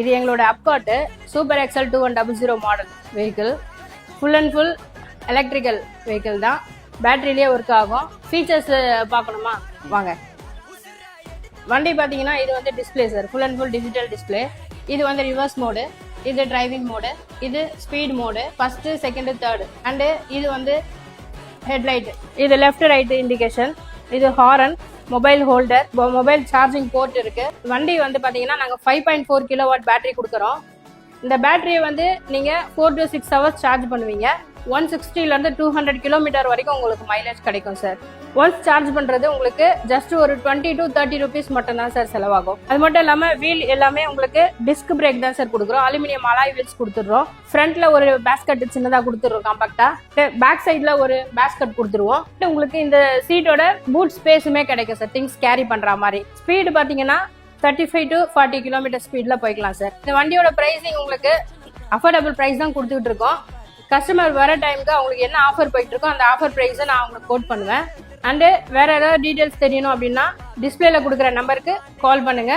இது எங்களோட அப்காட் super excel 2100 model vehicle. Full and full electrical vehicle தான். பேட்டரியிலே ஒர்க் ஆகும். ஃபீச்சர்ஸ் பார்க்கணுமா வாங்க. வண்டி பார்த்தீங்கன்னா இது வந்து display sir, full and full digital display. இது வந்து ரிவர்ஸ் மோடு, இது டிரைவிங் மோடு, இது speed mode, first second third. And இது வந்து ஹெட்லைட், இது லெஃப்ட் ரைட் இண்டிகேஷன், இது horn, mobile holder, mobile charging port இருக்கு. வண்டி வந்து பாத்தீங்கன்னா நாங்க 5.4 கிலோவாட் பேட்டரி கொடுக்குறோம். இந்த பேட்டரியை வந்து நீங்க 4 to 6 hours சார்ஜ் பண்ணுவீங்க. 160ல இருந்து 200 கிலோமீட்டர் வரைக்கும் உங்களுக்கு மைலேஜ் கிடைக்கும் சார். ஒன்ஸ் சார்ஜ் பண்றது உங்களுக்கு ஜஸ்ட் ஒரு 20 to 30 rupees மட்டும் தான் சார் செலவாகும். அது மட்டும் இல்லாம வீல் எல்லாமே உங்களுக்கு டிஸ்க் பிரேக் தான் சார் கொடுக்குறோம். அலுமினியம் அலாய் வீல்ஸ் கொடுத்துடுறோம். ஃப்ரண்ட்ல ஒரு பேஸ்கட் சின்னதா கொடுத்துடுறோம் காம்பாக்டா. பேக் சைட்ல ஒரு பேஸ்கட் கொடுத்துருவோம். உங்களுக்கு இந்த சீட்டோட பூட் ஸ்பேஸுமே கிடைக்கும் சார், திங்ஸ் கேரி பண்ற மாதிரி. ஸ்பீடு பாத்தீங்கன்னா 35 to 40 கிலோமீட்டர் ஸ்பீட்ல போய்க்கலாம் சார். இந்த வண்டியோட பிரைசிங் உங்களுக்கு அஃபோர்டபுள் பிரைஸ் தான் கொடுத்துட்டு இருக்கோம். கஸ்டமர் வர டைமுக்கு அவங்களுக்கு என்ன ஆஃபர் போயிட்டு இருக்கோ அந்த ஆஃபர் பிரைஸை நான் அவங்களுக்கு கோட் பண்ணுவேன். அண்டு வேற ஏதாவது டீடைல்ஸ் தெரியணும் அப்படின்னா டிஸ்பிளேல கொடுக்குற நம்பருக்கு கால் பண்ணுங்க.